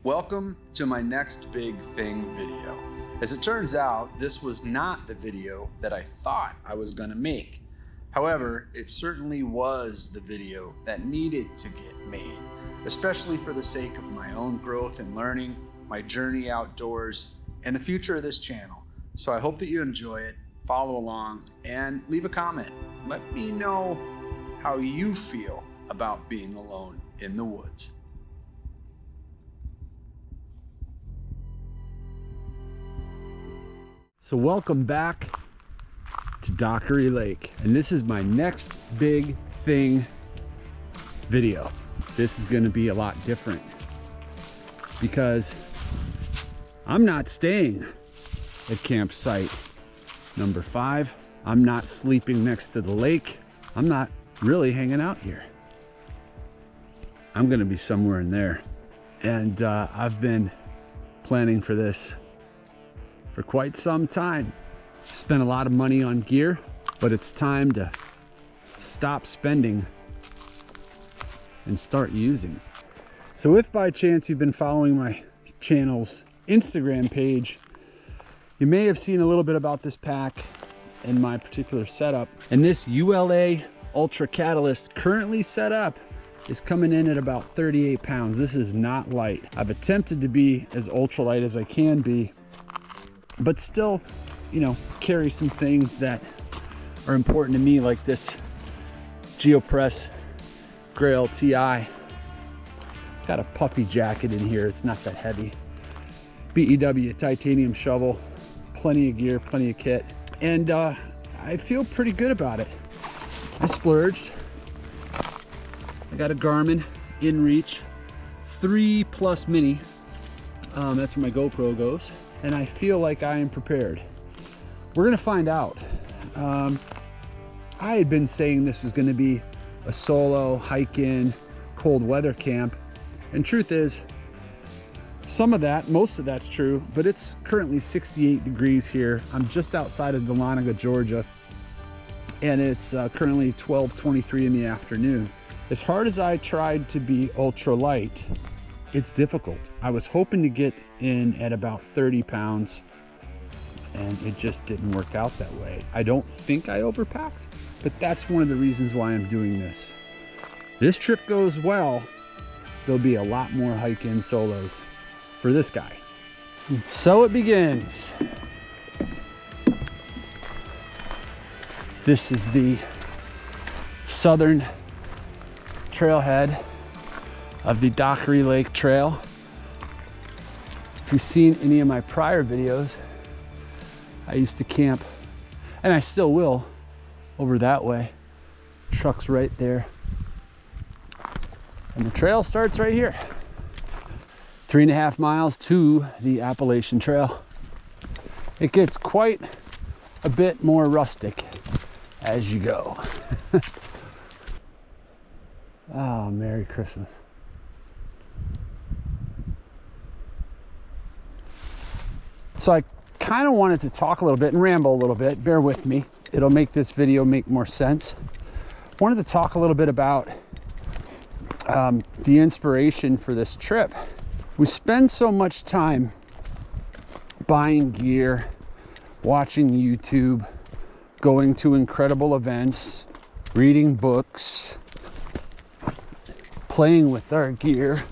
Welcome to my next big thing video. As it turns out, this was not the video that I thought I was gonna make. However, it certainly was the video that needed to get made, especially for the sake of my own growth and learning, my journey outdoors, and the future of this channel. So I hope that you enjoy it, follow along, and leave a comment. Let me know how you feel about being alone in the woods. So welcome back to Dockery Lake, and this is my next big thing video. This is going to be a lot different because I'm not staying at campsite number 5. I'm not sleeping next to the lake. I'm not really hanging out here. I'm going to be somewhere in there, and I've been planning for this for quite some time. Spent a lot of money on gear, but it's time to stop spending and start using. So if by chance you've been following my channel's Instagram page, you may have seen a little bit about this pack and my particular setup. And this ULA Ultra Catalyst currently set up is coming in at about 38 pounds. This is not light. I've attempted to be as ultralight as I can be, but still, you know, carry some things that are important to me, like this GeoPress Grail TI. Got a puffy jacket in here, it's not that heavy. BEW titanium shovel, plenty of gear, plenty of kit, and I feel pretty good about it. I splurged. I got a Garmin InReach 3+ Mini. That's where my GoPro goes. And I feel like I am prepared. We're gonna find out. I had been saying this was gonna be a solo hike-in cold weather camp. And truth is, most of that's true, but it's currently 68 degrees here. I'm just outside of Dahlonega, Georgia, and it's currently 12:23 in the afternoon. As hard as I tried to be ultralight, it's difficult. I was hoping to get in at about 30 pounds, and it just didn't work out that way. I don't think I overpacked, but that's one of the reasons why I'm doing this. This trip goes well, there'll be a lot more hike-in solos for this guy. And so it begins. This is the southern trailhead of the Dockery Lake Trail. If you've seen any of my prior videos, I used to camp, and I still will, over that way. Truck's right there. And the trail starts right here. 3.5 miles to the Appalachian Trail. It gets quite a bit more rustic as you go. Oh, Merry Christmas. So I kind of wanted to talk a little bit and ramble a little bit. Bear with me. It'll make this video make more sense. Wanted to talk a little bit about the inspiration for this trip. We spend so much time buying gear, watching YouTube, going to incredible events, reading books, playing with our gear,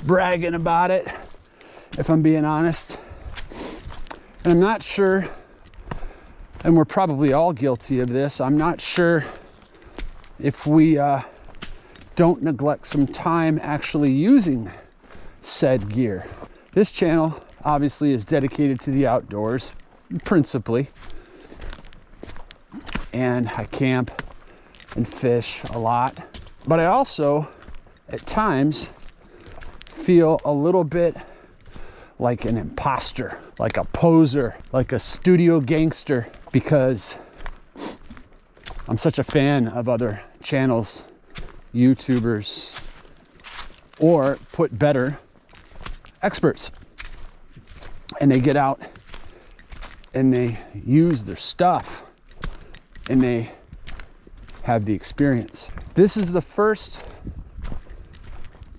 bragging about it, if I'm being honest. And I'm not sure, and we're probably all guilty of this, I'm not sure if we don't neglect some time actually using said gear. This channel obviously is dedicated to the outdoors, principally, and I camp and fish a lot, but I also at times feel a little bit like an imposter, like a poser, like a studio gangster, because I'm such a fan of other channels, YouTubers, or put better, experts. And they get out and they use their stuff and they have the experience. This is the first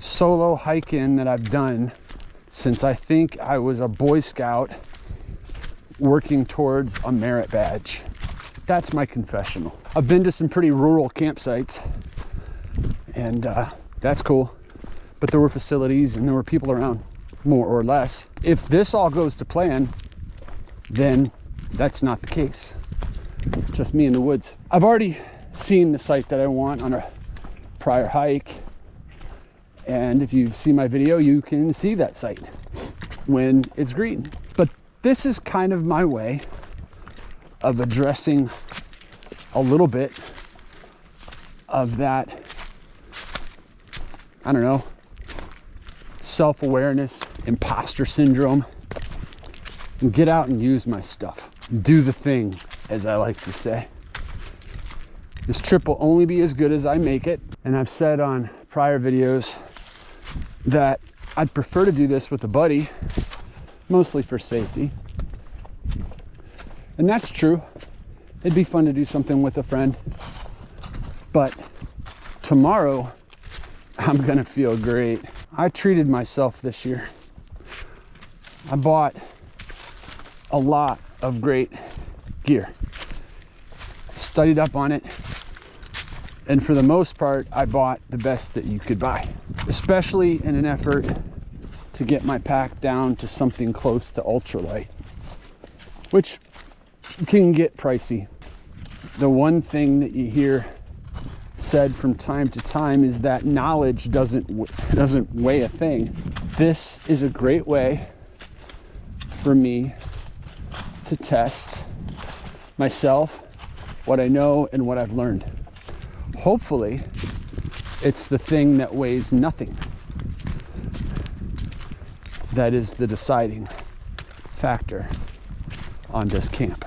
solo hike-in that I've done since I think I was a Boy Scout working towards a merit badge. That's my confessional. I've been to some pretty rural campsites, and that's cool. But there were facilities and there were people around, more or less. If this all goes to plan, then that's not the case. Just me in the woods. I've already seen the site that I want on a prior hike. And if you see my video, you can see that site when it's green. But this is kind of my way of addressing a little bit of that, I don't know, self-awareness, imposter syndrome, and get out and use my stuff. Do the thing, as I like to say. This trip will only be as good as I make it. And I've said on prior videos that I'd prefer to do this with a buddy, mostly for safety. And that's true. It'd be fun to do something with a friend. But tomorrow, I'm gonna feel great. I treated myself this year. I bought a lot of great gear. Studied up on it. And for the most part, I bought the best that you could buy, especially in an effort to get my pack down to something close to ultralight, which can get pricey. The one thing that you hear said from time to time is that knowledge doesn't weigh a thing. This is a great way for me to test myself, what I know and what I've learned. Hopefully, it's the thing that weighs nothing that is the deciding factor on this camp.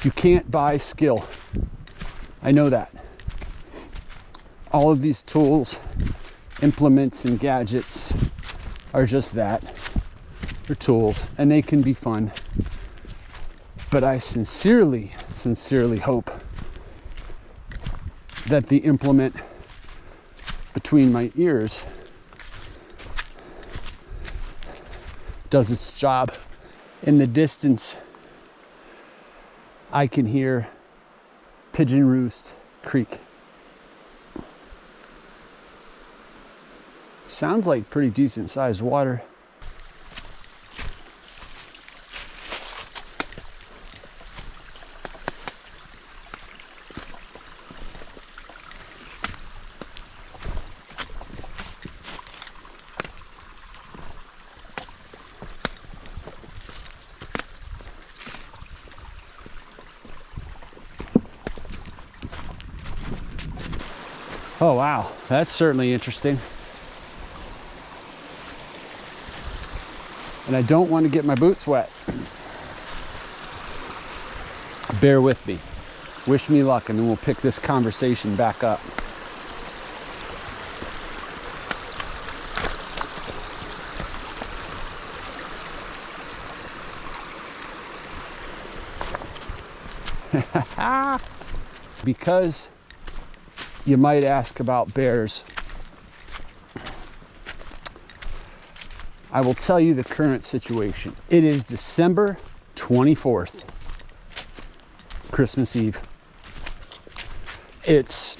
You can't buy skill. I know that. All of these tools, implements, and gadgets are just that. They're tools, and they can be fun. But I sincerely hope that the implement between my ears does its job. In the distance, I can hear Pigeon Roost Creek. Sounds like pretty decent sized water. Oh wow, that's certainly interesting. And I don't want to get my boots wet. Bear with me. Wish me luck, and then we'll pick this conversation back up. Because you might ask about bears, I will tell you the current situation. It is December 24th, Christmas Eve. It's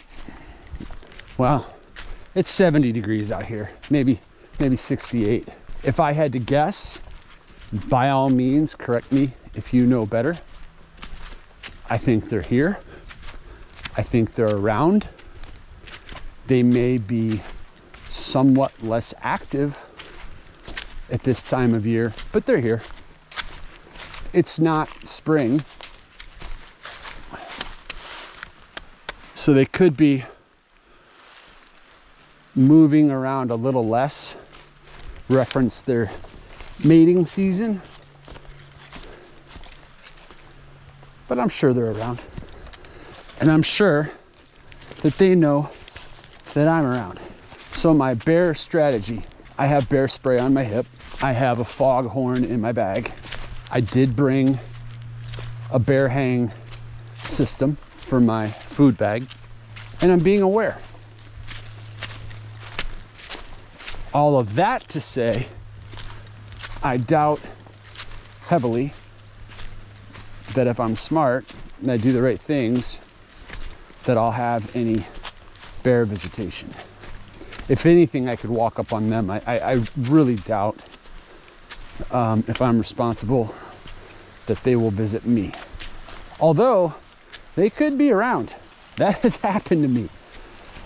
70 degrees out here, maybe 68. If I had to guess, by all means, correct me if you know better. I think they're here. I think they're around. They may be somewhat less active at this time of year, but they're here. It's not spring, so they could be moving around a little less, reference their mating season, but I'm sure they're around, and I'm sure that they know that I'm around. So my bear strategy, I have bear spray on my hip. I have a foghorn in my bag. I did bring a bear hang system for my food bag, and I'm being aware. All of that to say, I doubt heavily that if I'm smart and I do the right things, that I'll have any bear visitation. If anything, I could walk up on them. I really doubt, if I'm responsible, that they will visit me. Although, they could be around. That has happened to me.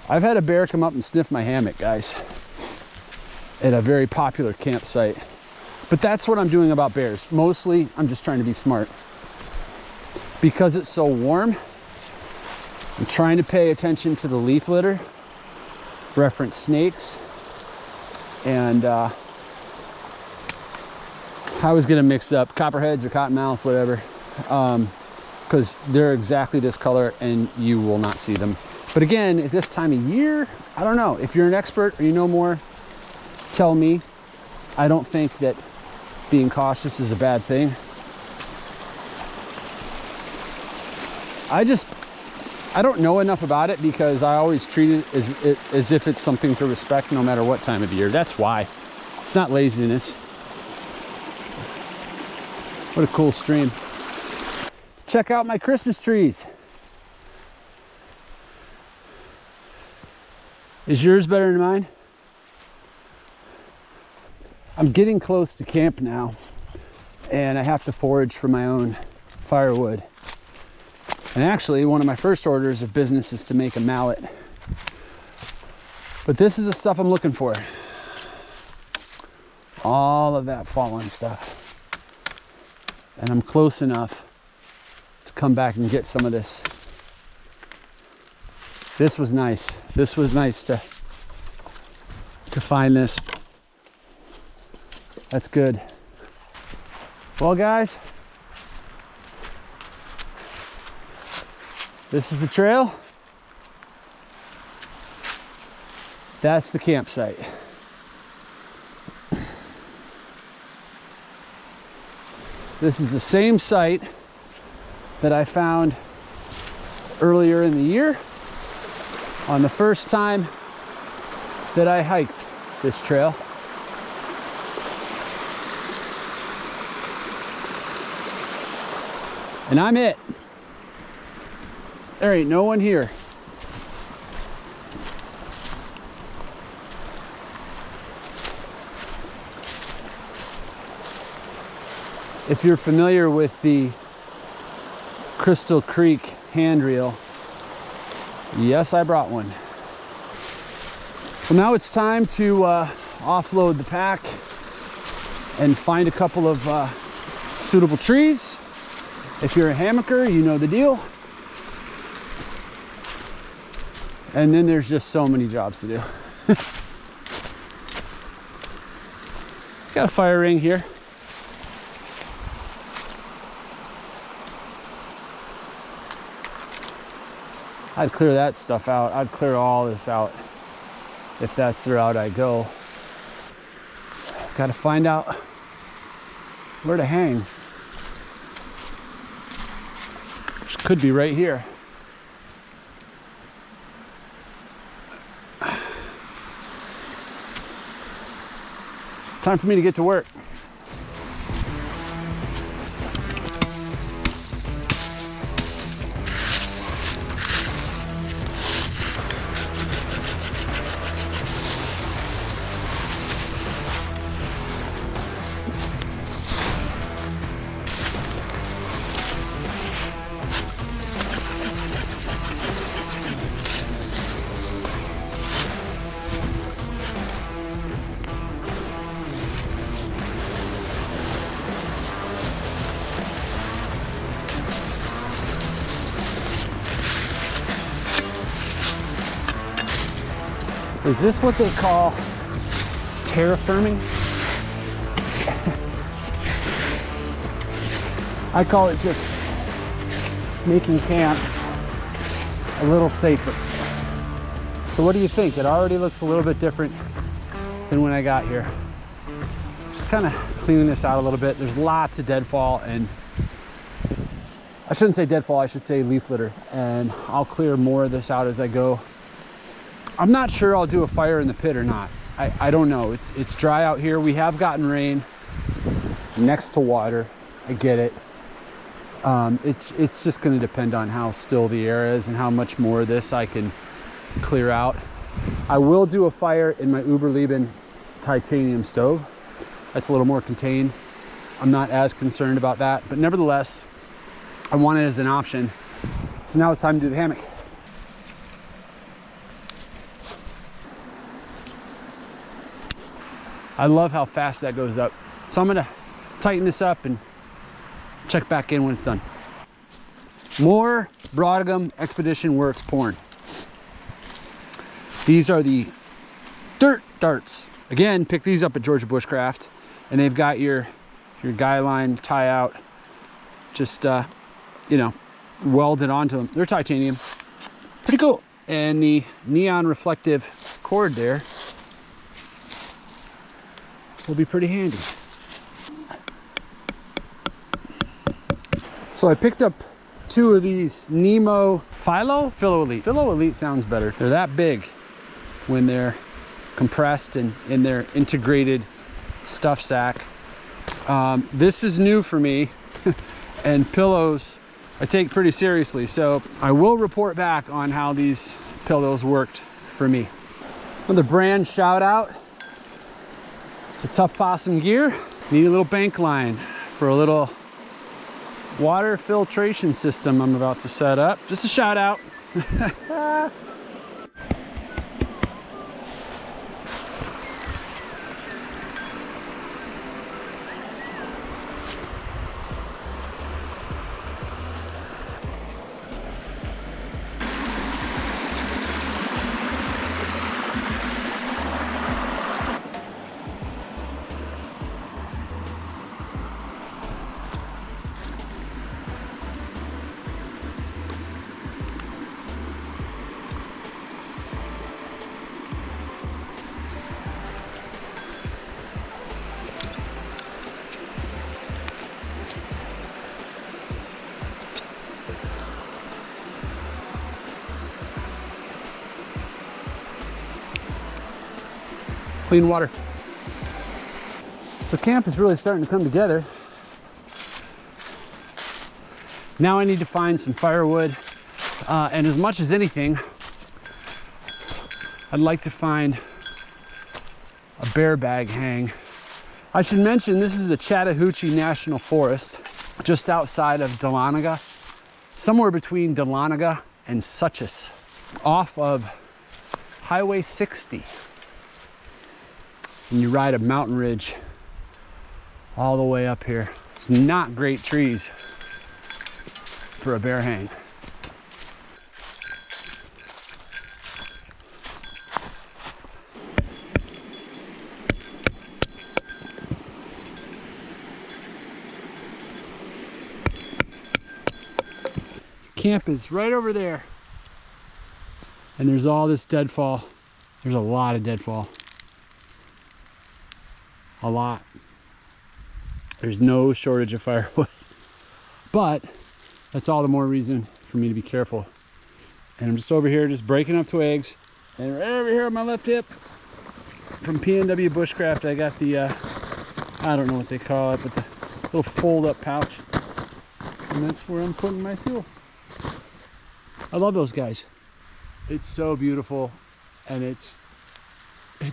I've had a bear come up and sniff my hammock, guys, at a very popular campsite. But that's what I'm doing about bears. Mostly, I'm just trying to be smart. Because it's so warm, I'm trying to pay attention to the leaf litter, reference snakes, and I was gonna mix up copperheads or cottonmouths, whatever, because they're exactly this color and you will not see them. But again, at this time of year, I don't know. If you're an expert or you know more, tell me. I don't think that being cautious is a bad thing. I don't know enough about it because I always treat it as if it's something to respect no matter what time of the year. That's why. It's not laziness. What a cool stream. Check out my Christmas trees. Is yours better than mine? I'm getting close to camp now, and I have to forage for my own firewood. And actually, one of my first orders of business is to make a mallet. But this is the stuff I'm looking for. All of that fallen stuff. And I'm close enough to come back and get some of this. This was nice. This was nice to find this. That's good. Well, guys, this is the trail. That's the campsite. This is the same site that I found earlier in the year on the first time that I hiked this trail. And I'm it. There ain't no one here. If you're familiar with the Crystal Creek handrail, yes, I brought one. Well, now it's time to offload the pack and find a couple of suitable trees. If you're a hammocker, you know the deal. And then there's just so many jobs to do. Got a fire ring here. I'd clear that stuff out. I'd clear all this out if that's the route I go. Got to find out where to hang. Which could be right here. Time for me to get to work. Is this what they call terraforming? I call it just making camp a little safer. So what do you think? It already looks a little bit different than when I got here. Just kind of cleaning this out a little bit. There's lots of deadfall, and I shouldn't say deadfall, I should say leaf litter. And I'll clear more of this out as I go. I'm not sure I'll do a fire in the pit or not. I don't know. It's dry out here. We have gotten rain next to water. I get it. It's just going to depend on how still the air is and how much more of this I can clear out. I will do a fire in my Uberleben titanium stove. That's a little more contained. I'm not as concerned about that, but nevertheless, I want it as an option. So now it's time to do the hammock. I love how fast that goes up. So I'm gonna tighten this up and check back in when it's done. More Brautigam Expedition Works porn. These are the dirt darts. Again, pick these up at Georgia Bushcraft, and they've got your guy line tie out, just you know, welded onto them. They're titanium, pretty cool. And the neon reflective cord there will be pretty handy. So I picked up 2 of these Nemo Philo Elite. Philo Elite sounds better. They're that big when they're compressed and in their integrated stuff sack. This is new for me, and pillows I take pretty seriously, so I will report back on how these pillows worked for me. Another brand shout out, the Tuff Possum gear. Need a little bank line for a little water filtration system I'm about to set up. Just a shout out. Clean water. So camp is really starting to come together. Now I need to find some firewood, and as much as anything, I'd like to find a bear bag hang. I should mention this is the Chattahoochee National Forest, just outside of Dahlonega, somewhere between Dahlonega and Suchess, off of Highway 60. And you ride a mountain ridge all the way up here. It's not great trees for a bear hang. Camp is right over there, and there's all this deadfall. There's a lot of deadfall. A lot. There's no shortage of firewood, but that's all the more reason for me to be careful. And I'm just over here just breaking up twigs, and right over here on my left hip from PNW Bushcraft I got the I don't know what they call it, but the little fold up pouch, and that's where I'm putting my fuel. I love those guys. It's so beautiful, and it's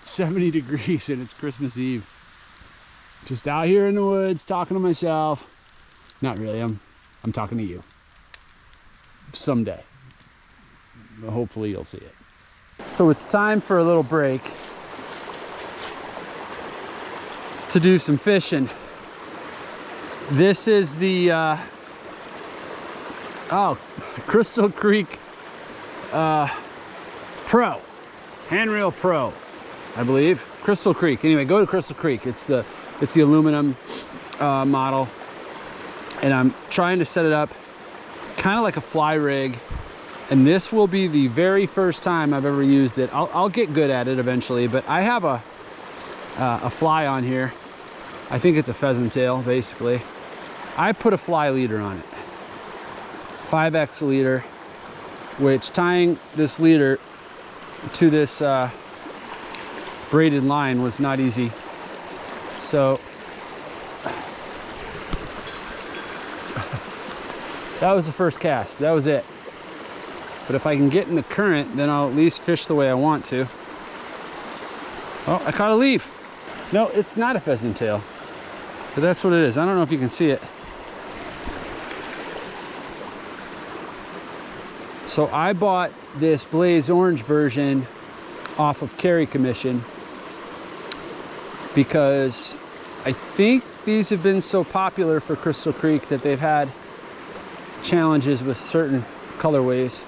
70 degrees and it's Christmas Eve. Just out here in the woods talking to myself. Not really, I'm talking to you. Someday. But hopefully you'll see it. So it's time for a little break to do some fishing. This is the Crystal Creek Pro. Handrail Pro, I believe. Crystal Creek. Anyway, go to Crystal Creek. It's the aluminum model, and I'm trying to set it up kind of like a fly rig, and this will be the very first time I've ever used it. I'll get good at it eventually, but I have a fly on here. I think it's a pheasant tail, basically. I put a fly leader on it, 5X leader, which tying this leader to this braided line was not easy. So that was the first cast. That was it. But if I can get in the current, then I'll at least fish the way I want to. Oh, I caught a leaf. No, it's not a pheasant tail, but that's what it is. I don't know if you can see it. So I bought this Blaze Orange version off of Carry Commission because I think these have been so popular for Crystal Creek that they've had challenges with certain colorways.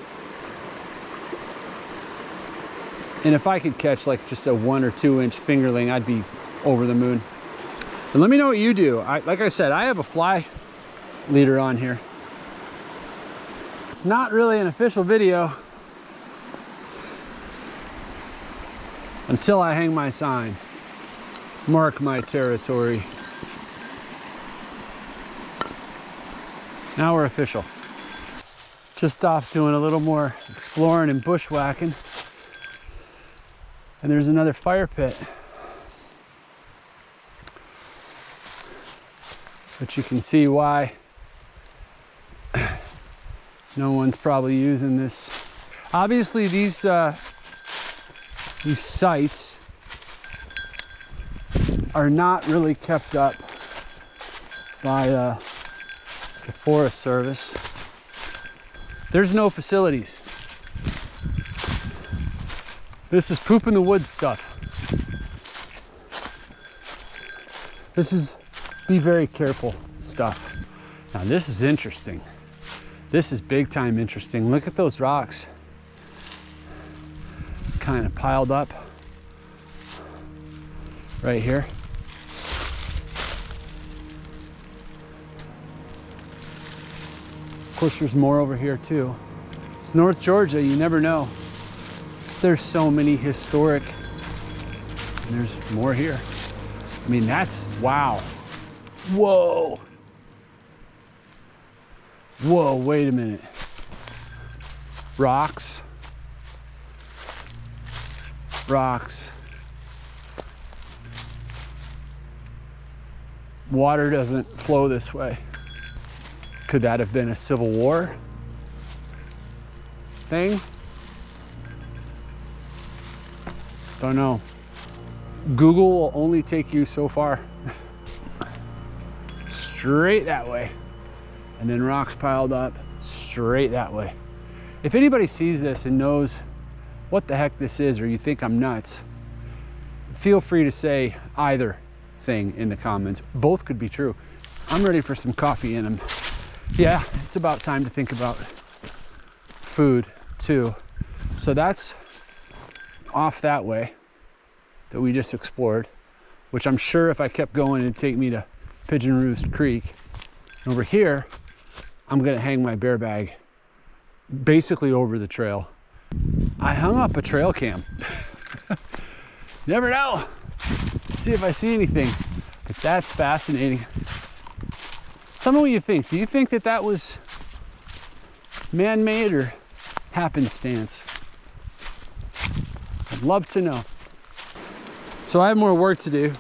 And if I could catch like just a 1 or 2 inch fingerling, I'd be over the moon. But let me know what you do. Like I said, I have a fly leader on here. It's not really an official video until I hang my sign. Mark my territory. Now we're official. Just off doing a little more exploring and bushwhacking. And there's another fire pit. But you can see why no one's probably using this. Obviously these sites are not really kept up by the Forest Service. There's no facilities. This is poop in the woods stuff. This is be very careful stuff. Now this is interesting. This is big time interesting. Look at those rocks kind of piled up right here. Of course, there's more over here too. It's North Georgia, you never know. There's so many historic, and there's more here. I mean, that's, wow. Whoa. Whoa, wait a minute. Rocks. Rocks. Water doesn't flow this way. Could that have been a Civil War thing? Don't know. Google will only take you so far. Straight that way. And then rocks piled up straight that way. If anybody sees this and knows what the heck this is, or you think I'm nuts, feel free to say either thing in the comments. Both could be true. I'm ready for some coffee in them. Yeah, it's about time to think about food too. So that's off that way that we just explored, which I'm sure if I kept going it'd take me to Pigeon Roost Creek. Over here, I'm gonna hang my bear bag basically over the trail. I hung up a trail cam. Never know. See if I see anything. But that's fascinating. Tell me what you think. Do you think that that was man-made or happenstance? I'd love to know. So I have more work to do,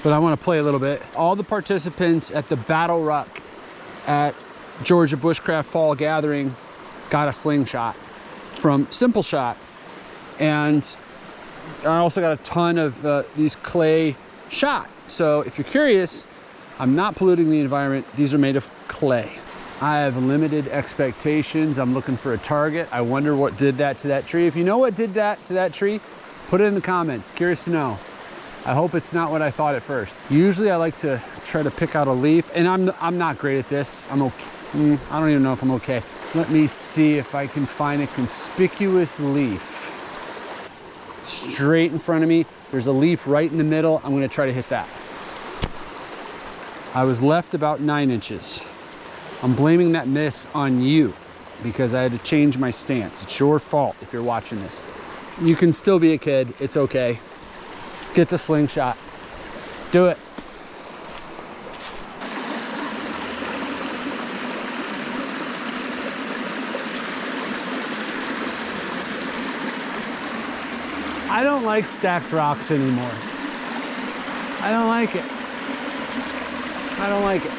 but I want to play a little bit. All the participants at the Battle Ruck at Georgia Bushcraft Fall Gathering got a slingshot from Simple Shot. And I also got a ton of these clay shot. So if you're curious, I'm not polluting the environment. These are made of clay. I have limited expectations. I'm looking for a target. I wonder what did that to that tree. If you know what did that to that tree, put it in the comments. Curious to know. I hope it's not what I thought at first. Usually I like to try to pick out a leaf, and I'm not great at this. I'm okay. I don't even know if I'm okay. Let me see if I can find a conspicuous leaf. Straight in front of me, there's a leaf right in the middle. I'm gonna try to hit that. I was left about 9 inches. I'm blaming that miss on you because I had to change my stance. It's your fault if you're watching this. You can still be a kid, it's okay. Get the slingshot, do it. I don't like stacked rocks anymore. I don't like it. I don't like it.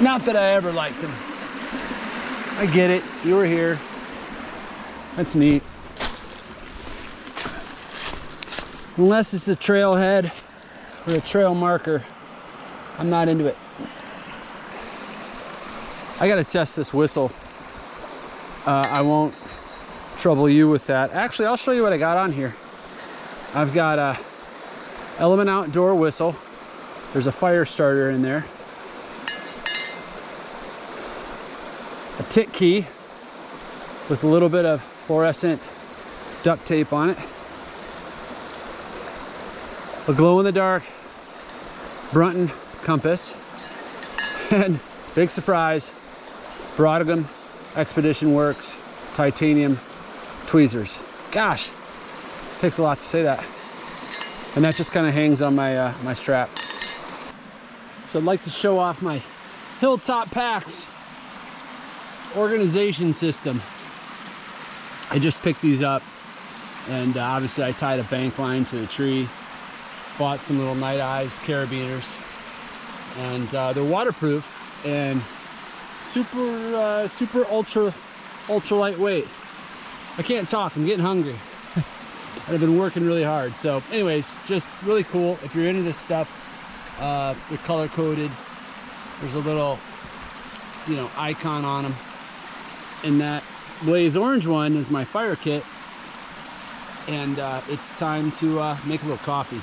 Not that I ever liked them. I get it. You were here. That's neat. Unless it's a trailhead or a trail marker, I'm not into it. I gotta test this whistle. I won't trouble you with that. Actually, I'll show you what I got on here. I've got a Element Outdoor whistle. There's a fire starter in there. A tick key with a little bit of fluorescent duct tape on it. A glow-in-the-dark Brunton compass. And big surprise, Brautigam Expedition Works titanium tweezers. Gosh, takes a lot to say that. And that just kind of hangs on my my strap. So I'd like to show off my Hilltop Packs organization system. I just picked these up, and obviously I tied a bank line to the tree. Bought some little Night Eyes carabiners, and they're waterproof and super ultra lightweight. I can't talk, I'm getting hungry. I've been working really hard. So anyways, just really cool. If you're into this stuff, they're color coded. There's a little, you know, icon on them. And that blaze orange one is my fire kit. And it's time to make a little coffee.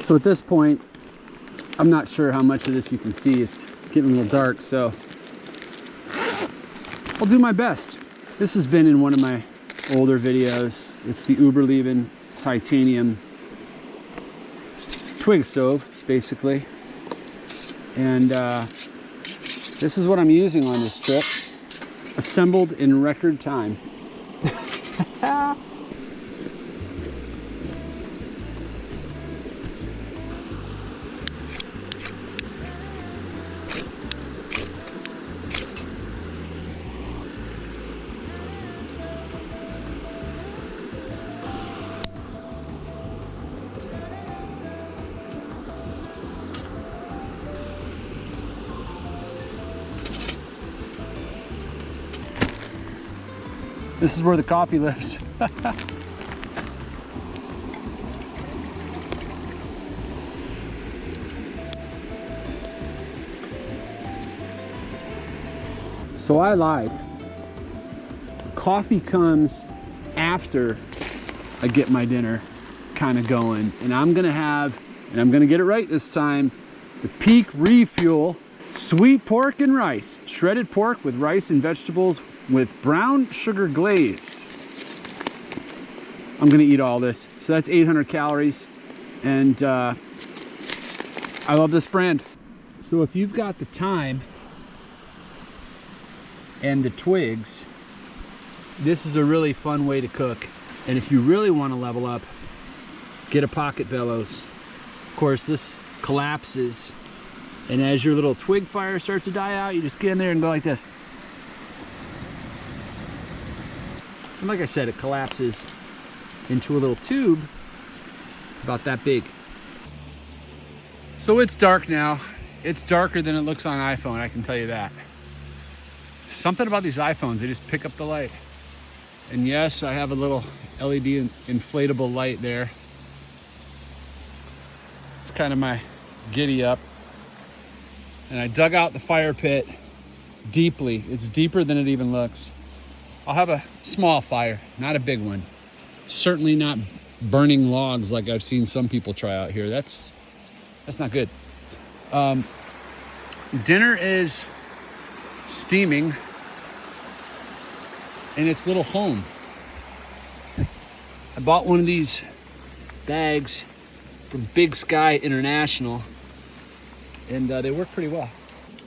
So at this point, I'm not sure how much of this you can see. It's getting a little dark, so I'll do my best. This has been in one of my older videos. It's the Uberleben titanium twig stove, basically. And this is what I'm using on this trip. Assembled in record time. This is where the coffee lives. So I lied. Coffee comes after I get my dinner kind of going. And I'm gonna have, and I'm gonna get it right this time, the Peak Refuel sweet pork and rice. Shredded pork with rice and vegetables with brown sugar glaze. I'm gonna eat all this. So that's 800 calories. And I love this brand. So if you've got the time and the twigs, this is a really fun way to cook. And if you really want to level up, get a pocket bellows. Of course, this collapses, and as your little twig fire starts to die out, you just get in there and go like this. And like I said, it collapses into a little tube about that big. So it's dark now. It's darker than it looks on iPhone, I can tell you that. Something about these iPhones, they just pick up the light. And yes, I have a little LED inflatable light there. It's kind of my giddy up. And I dug out the fire pit deeply. It's deeper than it even looks. I'll have a small fire, not a big one. Certainly not burning logs like I've seen some people try out here. That's not good. Dinner is steaming in its little home. I bought one of these bags from Big Sky International, and they work pretty well.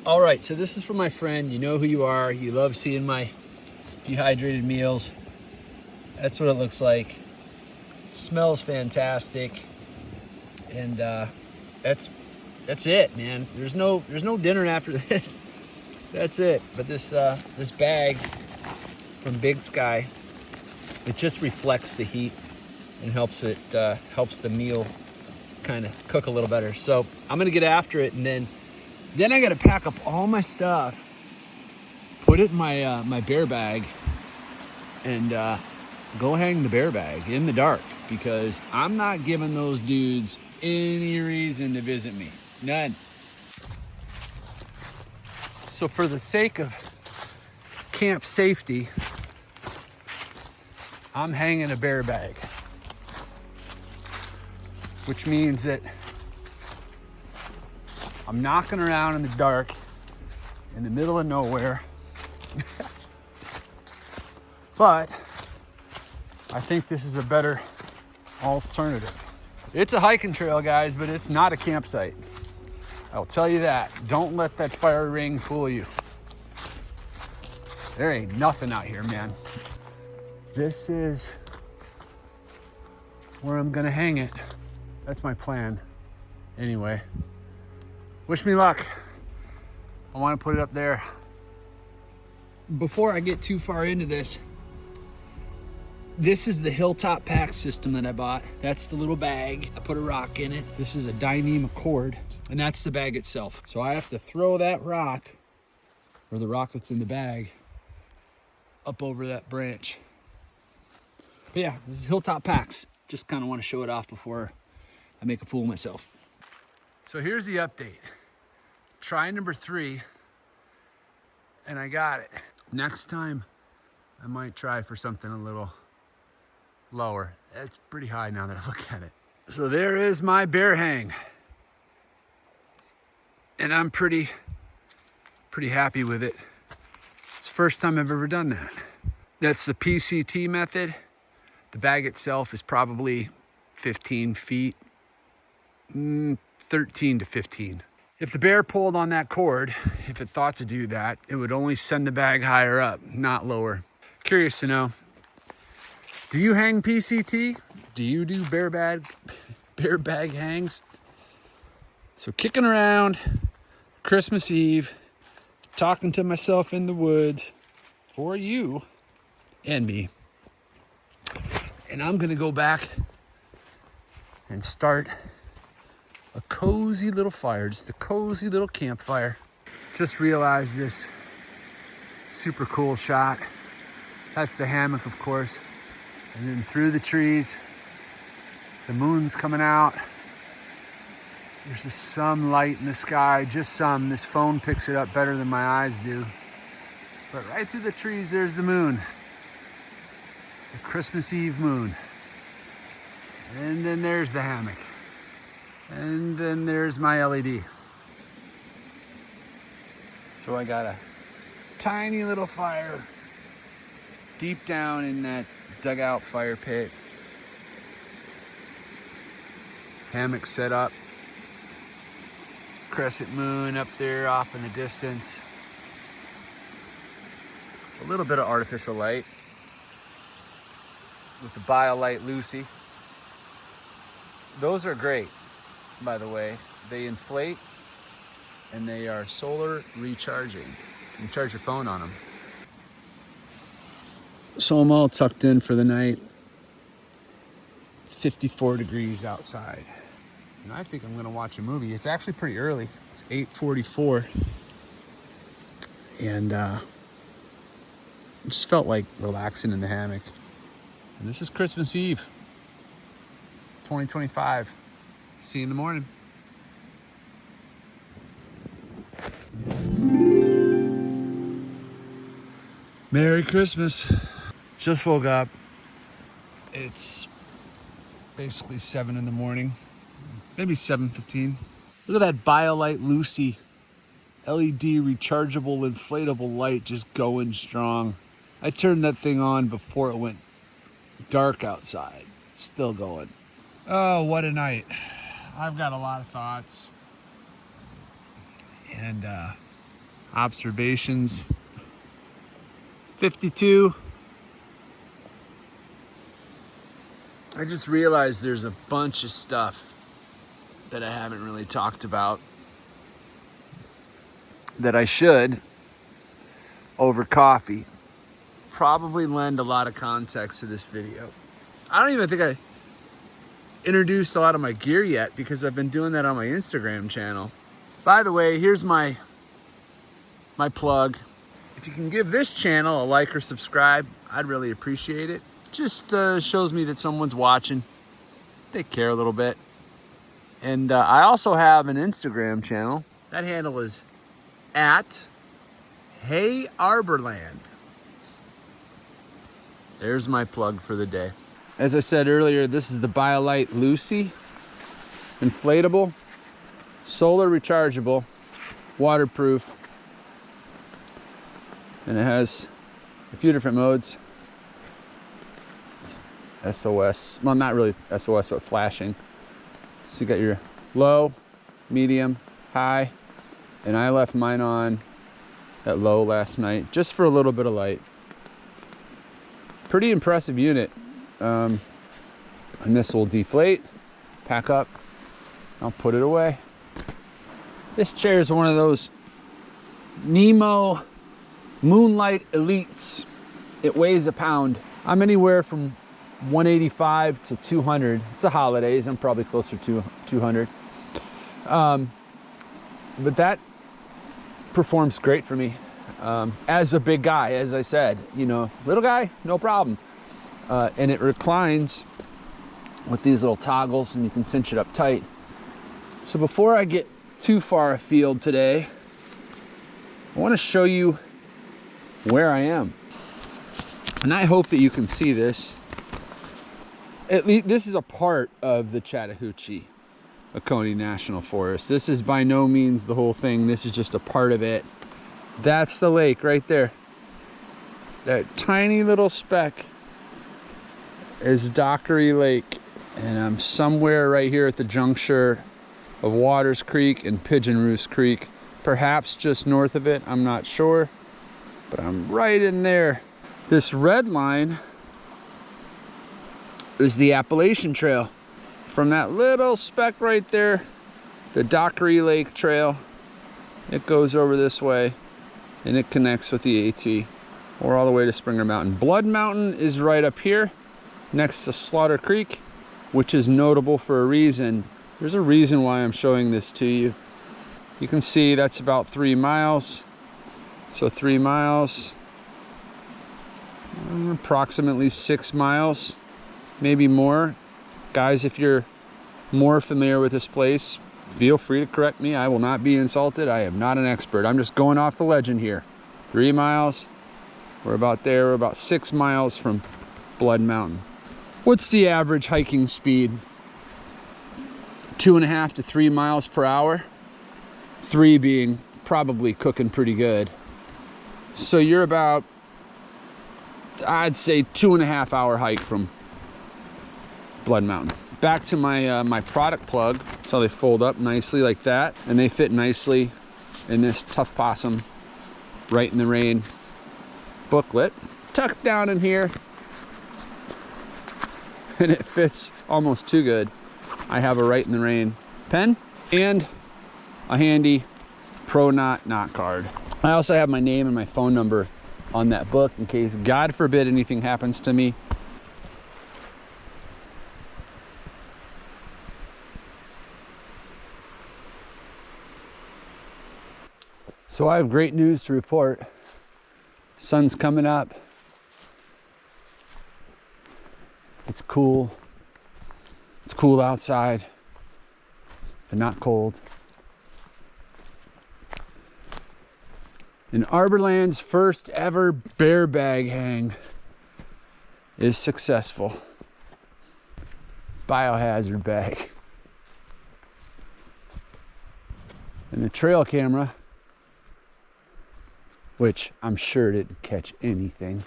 All right, so this is from my friend. You know who you are. You love seeing my dehydrated meals. That's what it looks like. Smells fantastic, and that's it, man. There's no dinner after this. That's it. But this bag from Big Sky It just reflects the heat and helps the meal kind of cook a little better. So I'm gonna get after it, and then I gotta pack up all my stuff, put it in my my bear bag, and go hang the bear bag in the dark, because I'm not giving those dudes any reason to visit me. None. So for the sake of camp safety, I'm hanging a bear bag, which means that I'm knocking around in the dark in the middle of nowhere. But I think this is a better alternative. It's a hiking trail, guys, but it's not a campsite. I'll tell you that. Don't let that fire ring fool you. There ain't nothing out here, man. This is where I'm gonna hang it. That's my plan. Anyway, wish me luck. I wanna put it up there. Before I get too far into this is the Hilltop pack system that I bought. That's the little bag. I put a rock in it. This is a Dyneema cord, and that's the bag itself. So I have to throw that rock, or the rock that's in the bag, up over that branch. But yeah, this is Hilltop packs. Just kind of want to show it off before I make a fool of myself. So here's the update. Try number 3, and I got it. Next time, I might try for something a little lower. It's pretty high now that I look at it. So there is my bear hang. And I'm pretty happy with it. It's the first time I've ever done that. That's the PCT method. The bag itself is probably 15 feet, 13 to 15. If the bear pulled on that cord, if it thought to do that, it would only send the bag higher up, not lower. Curious to know, do you hang PCT? Do you do bear bag hangs? So kicking around Christmas Eve, talking to myself in the woods for you and me. And I'm gonna go back and start a cozy little fire, just a cozy little campfire. Just realized this super cool shot. That's the hammock, of course. And then through the trees, the moon's coming out. There's just some light in the sky, just some. This phone picks it up better than my eyes do. But right through the trees, there's the moon. The Christmas Eve moon. And then there's the hammock. And then there's my LED. So I got a tiny little fire deep down in that dugout fire pit. Hammock set up. Crescent moon up there off in the distance. A little bit of artificial light with the BioLite Lucy. Those are great, by the way. They inflate and they are solar recharging. You can charge your phone on them. So I'm all tucked in for the night. It's 54 degrees outside. And I think I'm gonna watch a movie. It's actually pretty early. It's 8:44. And I just felt like relaxing in the hammock. And this is Christmas Eve, 2025. See you in the morning. Merry Christmas. Just woke up. It's basically 7 in the morning, maybe 7:15. Look at that BioLite Lucy LED rechargeable inflatable light just going strong. I turned that thing on before it went dark outside. It's still going. Oh, what a night. I've got a lot of thoughts and observations. 52. I just realized there's a bunch of stuff that I haven't really talked about that I should over coffee. probably lend a lot of context to this video. I don't even think I introduced a lot of my gear yet because I've been doing that on my Instagram channel. By the way, here's my plug. If you can give this channel a like or subscribe, I'd really appreciate it. Just shows me that someone's watching. They care a little bit. And I also have an Instagram channel. That handle is at Hey Arborland. There's my plug for the day. As I said earlier, this is the BioLite Lucy. Inflatable, solar rechargeable, waterproof. And it has a few different modes. It's SOS, well, not really SOS, but flashing. So you got your low, medium, high, and I left mine on at low last night, just for a little bit of light. Pretty impressive unit. And this will deflate, pack up, I'll put it away. This chair is one of those Nemo Moonlight Elites. It weighs a pound. I'm anywhere from 185 to 200. It's the holidays, I'm probably closer to 200. But that performs great for me. As a big guy, as I said, you know, little guy, no problem. And it reclines with these little toggles and you can cinch it up tight. So before I get too far afield today, I want to show you where I am. And I hope that you can see this. At least this is a part of the Chattahoochee National Forest. This is by no means the whole thing. This is just a part of it. That's the lake right there. That tiny little speck is Dockery Lake. And I'm somewhere right here at the juncture of Waters Creek and Pigeon Roost Creek. Perhaps just north of it, I'm not sure. But I'm right in there. This red line is the Appalachian Trail. From that little speck right there, the Dockery Lake Trail, it goes over this way and it connects with the AT or all the way to Springer Mountain. Blood Mountain is right up here next to Slaughter Creek, which is notable for a reason. There's a reason why I'm showing this to you. You can see that's about 3 miles. So 3 miles, approximately 6 miles, maybe more. Guys, if you're more familiar with this place, feel free to correct me. I will not be insulted. I am not an expert. I'm just going off the legend here. 3 miles, we're about there. We're about 6 miles from Blood Mountain. What's the average hiking speed? 2.5 to 3 miles per hour. 3 being probably cooking pretty good. So you're about, I'd say, 2.5 hour hike from Blood Mountain. Back to my my product plug. So they fold up nicely like that, and they fit nicely in this Tuff Possum Right in the Rain booklet. Tucked down in here, and it fits almost too good. I have a Right in the Rain pen and a handy Pro Knot card. I also have my name and my phone number on that book in case, God forbid, anything happens to me. So I have great news to report. Sun's coming up. It's cool. It's cool outside, but not cold. And Arborland's first ever bear bag hang is successful. Biohazard bag. And the trail camera, which I'm sure didn't catch anything.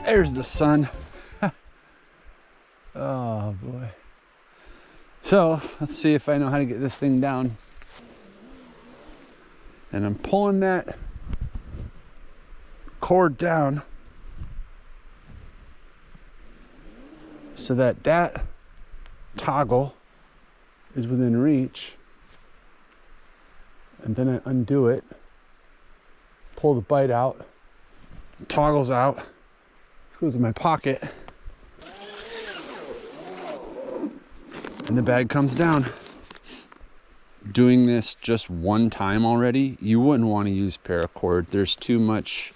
There's the sun. Oh boy. So let's see if I know how to get this thing down And I'm pulling that cord down so that that toggle is within reach. And then I undo it, pull the bite out, toggles out, goes in my pocket, and the bag comes down. Doing this just one time already, you wouldn't want to use paracord. There's too much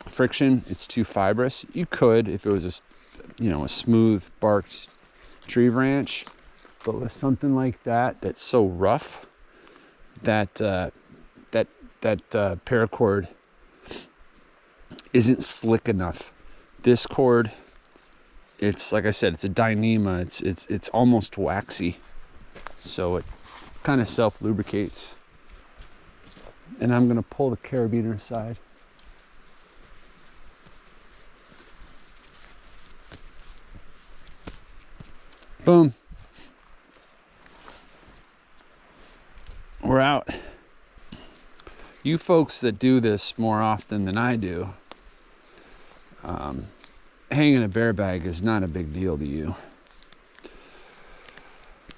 friction. It's too fibrous. You could if it was a smooth barked tree branch, but with something like that that's so rough that paracord isn't slick enough. This cord, it's like I said, it's a Dyneema. It's almost waxy, so it kind of self lubricates. And I'm gonna pull the carabiner aside. Boom. We're out. You folks that do this more often than I do, hanging a bear bag is not a big deal to you.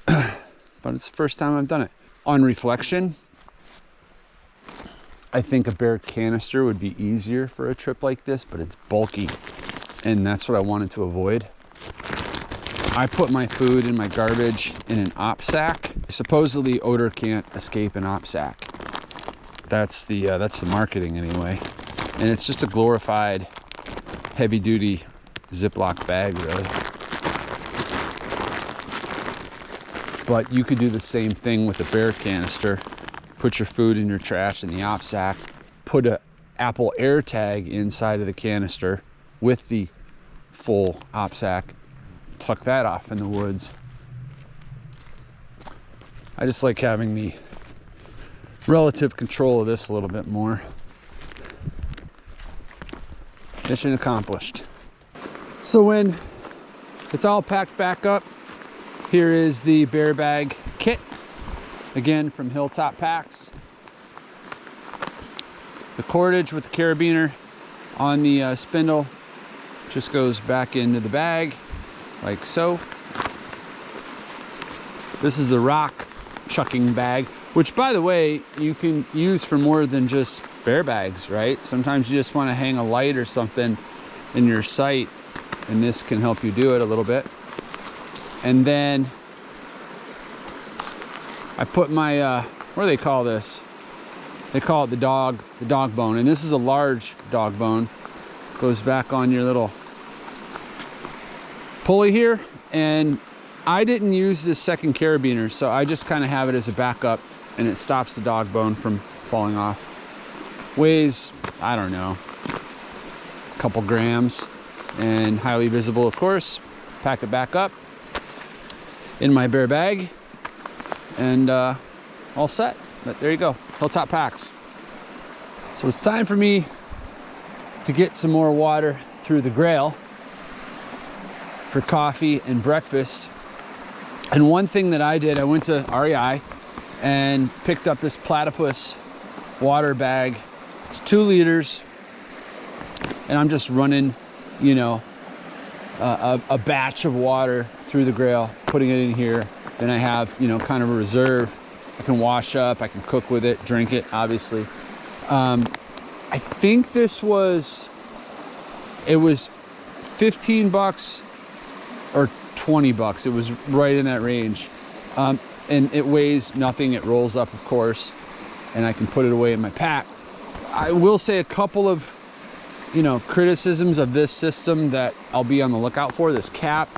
But it's the first time I've done it. On reflection, I think a bear canister would be easier for a trip like this, but it's bulky, and that's what I wanted to avoid. I put my food and my garbage in an op sack. Supposedly odor can't escape an op sack. That's the marketing anyway. And it's just a glorified heavy duty Ziploc bag, really. But you could do the same thing with a bear canister. Put your food and your trash in the op sack, put a Apple AirTag inside of the canister with the full op sack, tuck that off in the woods. I just like having the relative control of this a little bit more. Mission accomplished. So when it's all packed back up, here is the bear bag kit, again from Hilltop Packs. The cordage with the carabiner on the spindle just goes back into the bag like so. This is the rock chucking bag, which, by the way, you can use for more than just bear bags, right? Sometimes you just want to hang a light or something in your sight, and this can help you do it a little bit. And then I put my, what do they call this? They call it the dog bone, and this is a large dog bone. Goes back on your little pulley here, and I didn't use this second carabiner, so I just kind of have it as a backup, and it stops the dog bone from falling off. Weighs, I don't know, a couple grams, and highly visible, of course. Pack it back up in my bear bag, and all set. But there you go, Hilltop Packs. So it's time for me to get some more water through the Grail for coffee and breakfast. And one thing that I did, I went to REI and picked up this Platypus water bag. It's 2 liters, and I'm just running, you know, a batch of water through the Grail, putting it in here. Then I have, you know, kind of a reserve. I can wash up, I can cook with it, drink it, obviously. I think this was, it was 15 bucks or 20 bucks. It was right in that range. And it weighs nothing. It rolls up, of course, and I can put it away in my pack. I will say a couple of, you know, criticisms of this system that I'll be on the lookout for. This cap,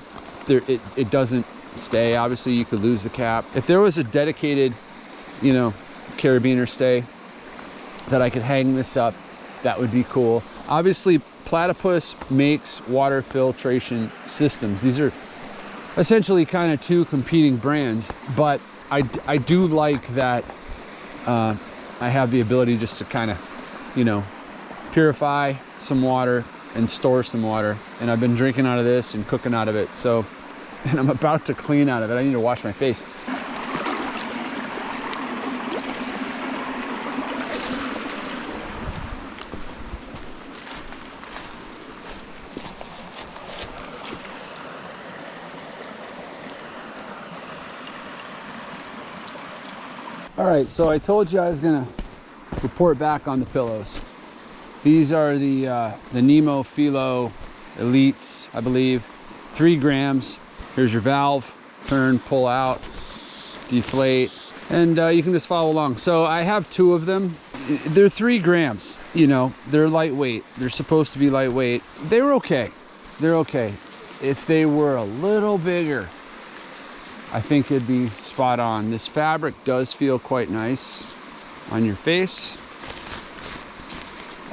it doesn't stay. Obviously, you could lose the cap. If there was a dedicated, you know, carabiner stay that I could hang this up, that would be cool. Obviously, Platypus makes water filtration systems. These are essentially kind of 2 competing brands, but I do like that I have the ability just to kind of, you know, purify some water and store some water. And I've been drinking out of this and cooking out of it. So, and I'm about to clean out of it. I need to wash my face. All right, so I told you I was gonna report back on the pillows. These are the Nemo Philo Elites, I believe. 3 grams. Here's your valve. Turn, pull out, deflate, and you can just follow along. So I have 2 of them. They're 3 grams. You know, they're lightweight. They're supposed to be lightweight. They were okay. They're okay. If they were a little bigger, I think it'd be spot on. This fabric does feel quite nice on your face.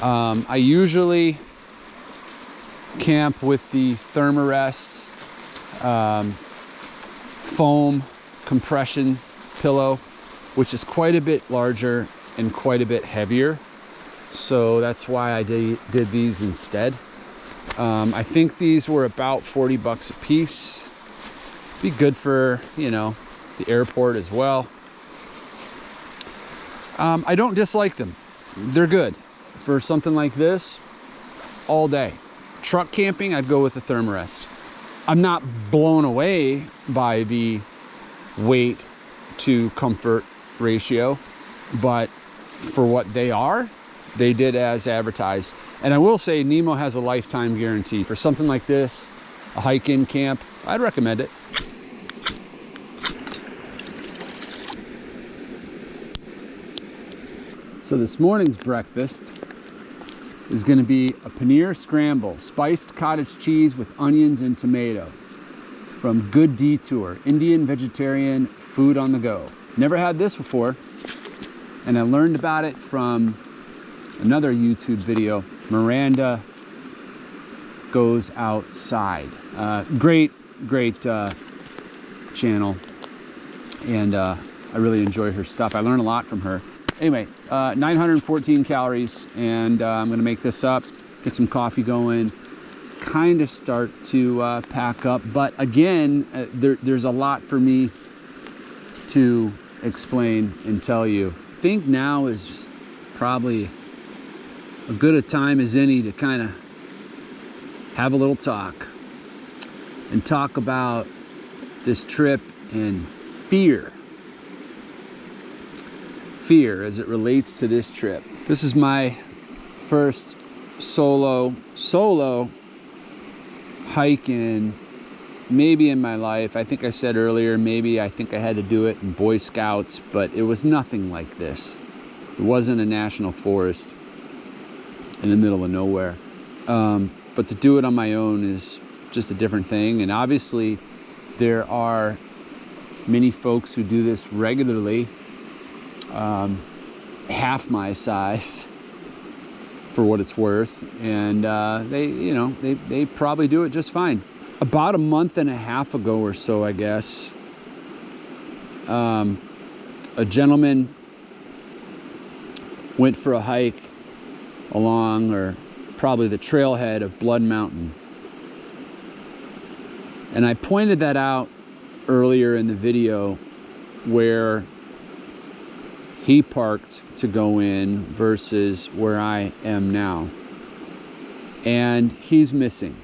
I usually camp with the Thermarest foam compression pillow, which is quite a bit larger and quite a bit heavier. So that's why I did these instead. I think these were about 40 bucks a piece. Be good for, you know, the airport as well. I don't dislike them. They're good for something like this all day. Truck camping, I'd go with the Thermarest. I'm not blown away by the weight to comfort ratio, but for what they are, they did as advertised. And I will say Nemo has a lifetime guarantee. For something like this, a hike-in camp, I'd recommend it. So this morning's breakfast is going to be a paneer scramble, spiced cottage cheese with onions and tomato from Good Detour, Indian vegetarian food on the go. Never had this before, and I learned about it from another YouTube video, Miranda Goes Outside. Great channel, and I really enjoy her stuff. I learn a lot from her. Anyway, 914 calories, and I'm gonna make this up, get some coffee going, kind of start to pack up. But again, there's a lot for me to explain and tell you. I think now is probably a good a time as any to kind of have a little talk and talk about this trip and fear as it relates to this trip. This is my first solo hike maybe in my life. I think I said earlier, maybe I think I had to do it in Boy Scouts, but it was nothing like this. It wasn't a national forest in the middle of nowhere. But to do it on my own is just a different thing. And obviously there are many folks who do this regularly, half my size for what it's worth, and they probably do it just fine. About a month and a half ago or so, I guess, a gentleman went for a hike along, or probably the trailhead of Blood Mountain, and I pointed that out earlier in the video where he parked to go in versus where I am now. And he's missing.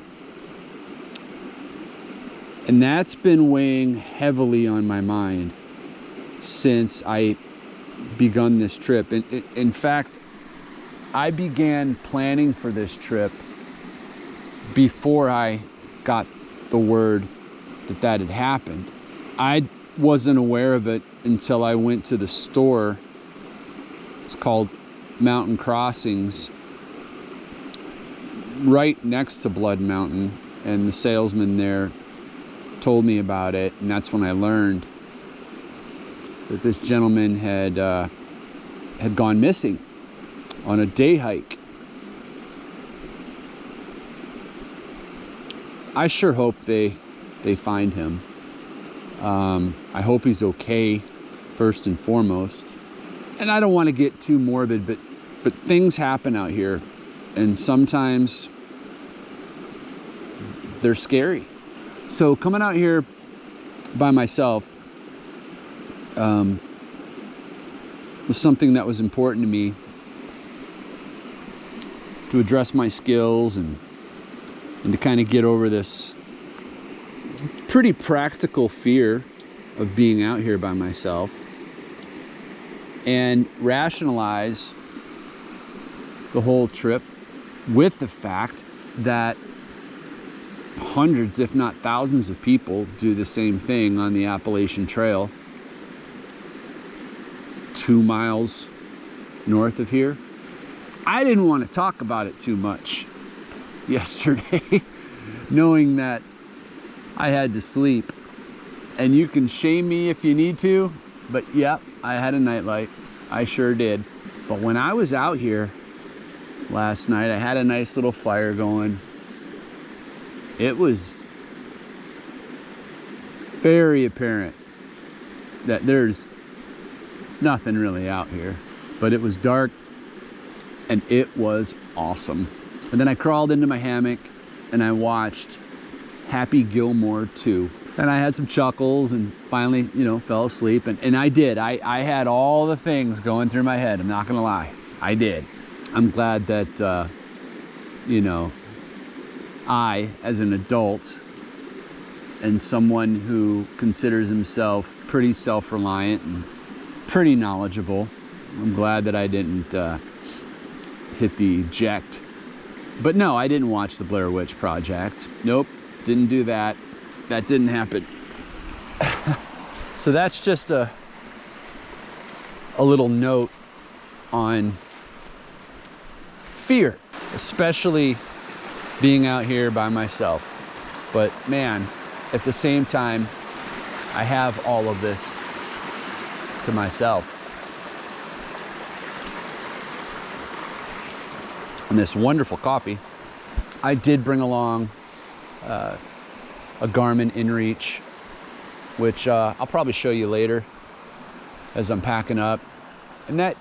And that's been weighing heavily on my mind since I begun this trip. In fact, I began planning for this trip before I got the word that had happened. I wasn't aware of it until I went to the store. It's called Mountain Crossings, right next to Blood Mountain, and the salesman there told me about it, and that's when I learned that this gentleman had gone missing on a day hike. I sure hope they find him. I hope he's okay, first and foremost. And I don't want to get too morbid, but things happen out here, and sometimes they're scary. So coming out here by myself was something that was important to me, to address my skills and to kind of get over this pretty practical fear of being out here by myself. and rationalize the whole trip with the fact that hundreds, if not thousands of people do the same thing on the Appalachian Trail 2 miles north of here. I didn't want to talk about it too much yesterday, knowing that I had to sleep. And you can shame me if you need to, but yep, I had a nightlight. I sure did. But when I was out here last night, I had a nice little fire going. It was very apparent that there's nothing really out here, but it was dark and it was awesome. And then I crawled into my hammock and I watched Happy Gilmore 2. And I had some chuckles and finally, you know, fell asleep. And I did. I had all the things going through my head. I'm not gonna lie. I did. I'm glad that, you know, I, as an adult and someone who considers himself pretty self-reliant and pretty knowledgeable, I'm glad that I didn't hit the eject. But no, I didn't watch the Blair Witch Project. Nope, didn't do that. That didn't happen. So that's just a little note on fear, especially being out here by myself. But man, at the same time, I have all of this to myself. And this wonderful coffee. I did bring along a Garmin InReach, which I'll probably show you later as I'm packing up. And that